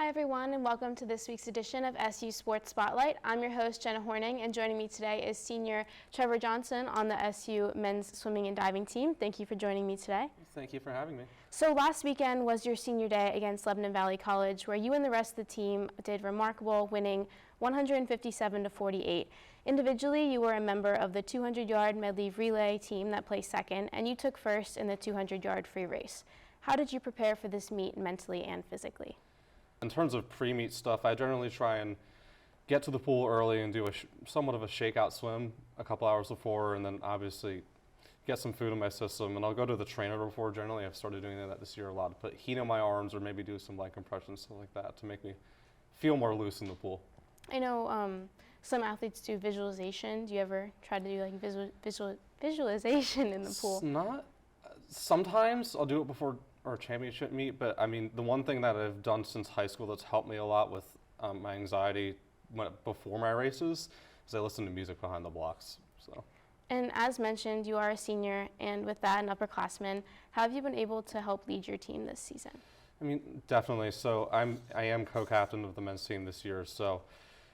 Hi everyone, and welcome to this week's edition of SU Sports Spotlight. I'm your host, Jenna Horning, and joining me today is senior Trevor Johnson on the SU men's swimming and diving team. Thank you for joining me today. Thank you for having me. So last weekend was your senior day against Lebanon Valley College, where you and the rest of the team did remarkable, winning 157-48. Individually, you were a member of the 200-yard medley relay team that placed second, and you took first in the 200-yard free race. How did you prepare for this meet mentally and physically? In terms of pre-meet stuff, I generally try and get to the pool early and do somewhat of a shakeout swim a couple hours before, and then obviously get some food in my system. And I'll go to the trainer before. Generally, I've started doing that this year a lot, to put heat on my arms or maybe do some leg compression, stuff like that, to make me feel more loose in the pool. I know some athletes do visualization. Do you ever try to do like visualization in the pool? Sometimes I'll do it before our championship meet, but I mean, the one thing that I've done since high school that's helped me a lot with my anxiety before my races is I listen to music behind the blocks. So. And as mentioned, you are a senior, and with that, an upperclassman. How have you been able to help lead your team this season? I mean, definitely. So I am co-captain of the men's team this year. So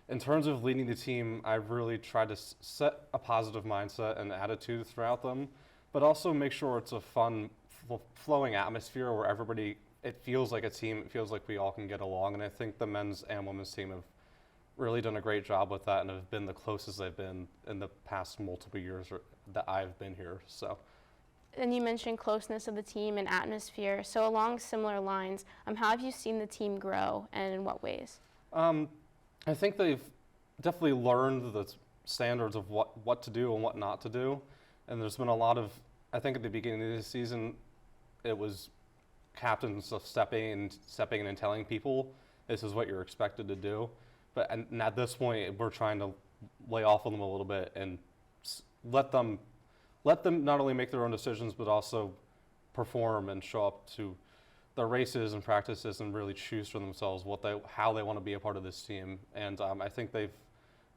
in terms of leading the team, I've really tried to set a positive mindset and attitude throughout them, but also make sure it's a fun, flowing atmosphere where it feels like a team, it feels like we all can get along. And I think the men's and women's team have really done a great job with that and have been the closest they've been in the past multiple years that I've been here. So. And you mentioned closeness of the team and atmosphere. So along similar lines, how have you seen the team grow, and in what ways? I think they've definitely learned the standards of what to do and what not to do. And there's been a lot of, I think at the beginning of the season, it was captains of stepping in and telling people this is what you're expected to do. But and at this point, we're trying to lay off on them a little bit and let them not only make their own decisions, but also perform and show up to their races and practices and really choose for themselves how they want to be a part of this team. And I think they've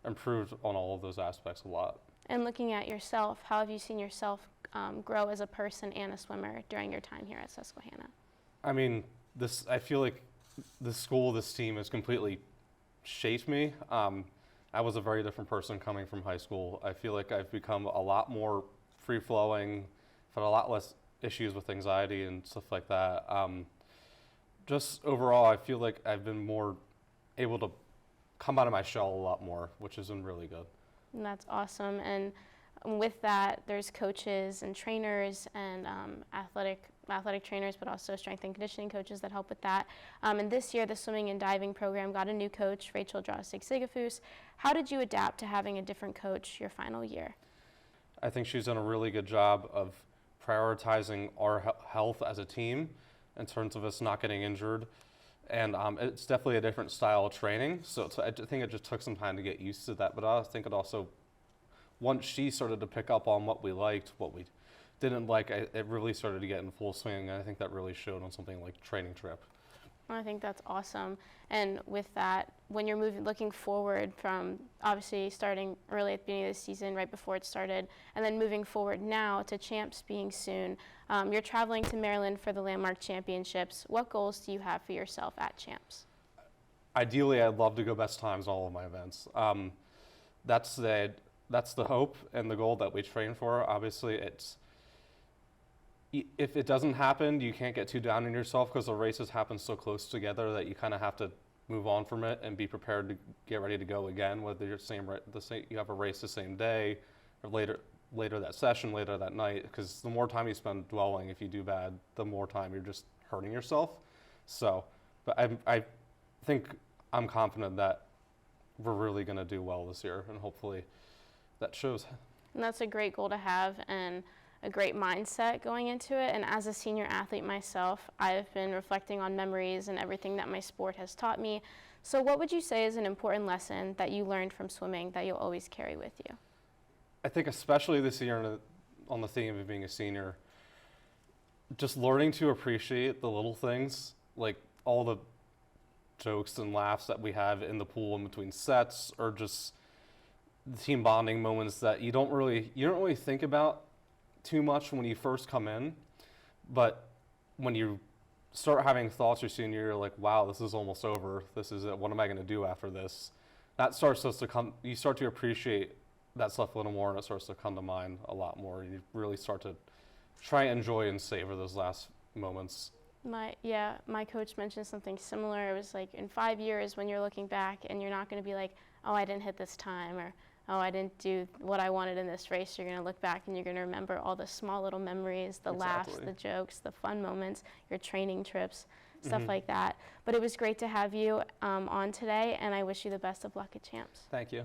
improved on all of those aspects a lot. And looking at yourself, how have you seen yourself grow as a person and a swimmer during your time here at Susquehanna? I mean, I feel like this team has completely shaped me. I was a very different person coming from high school. I feel like I've become a lot more free-flowing, had a lot less issues with anxiety and stuff like that. Just overall, I feel like I've been more able to come out of my shell a lot more, which has been really good. And that's awesome. And with that, there's coaches and trainers and athletic trainers, but also strength and conditioning coaches that help with that. And this year, the swimming and diving program got a new coach, Rachel Drostig-Sigafus. How did you adapt to having a different coach your final year? I think she's done a really good job of prioritizing our health as a team in terms of us not getting injured. And it's definitely a different style of training. So I think it just took some time to get used to that. But I think it also, once she started to pick up on what we liked, what we didn't like, it really started to get in full swing. And I think that really showed on something like training trip. I think that's awesome. And with that, when you're looking forward from obviously starting early at the beginning of the season, right before it started, and then moving forward now to champs being soon, you're traveling to Maryland for the Landmark Championships. What goals do you have for yourself at champs? Ideally, I'd love to go best times in all of my events. That's the hope and the goal that we train for. Obviously, if it doesn't happen, you can't get too down on yourself because the races happen so close together that you kind of have to move on from it and be prepared to get ready to go again. Whether you're you have a race the same day or later that session, later that night, because the more time you spend dwelling, if you do bad, the more time you're just hurting yourself. So, but I think I'm confident that we're really going to do well this year, and hopefully that shows. And that's a great goal to have, and a great mindset going into it. And as a senior athlete myself, I've been reflecting on memories and everything that my sport has taught me. So what would you say is an important lesson that you learned from swimming that you'll always carry with you? I think especially this year on the theme of being a senior, just learning to appreciate the little things, like all the jokes and laughs that we have in the pool in between sets, or just the team bonding moments that you don't really think about too much when you first come in, but when you start having thoughts your senior year like, wow, this is almost over. This is it. What am I going to do after this? That starts to come, you start to appreciate that stuff a little more, and it starts to come to mind a lot more. You really start to try and enjoy and savor those last moments. My coach mentioned something similar. It was like in 5 years when you're looking back and you're not going to be like, oh, I didn't hit this time, or oh, I didn't do what I wanted in this race. You're going to look back and you're going to remember all the small little memories, the laughs, the jokes, the fun moments, your training trips, stuff like that. But it was great to have you on today, and I wish you the best of luck at Champs. Thank you.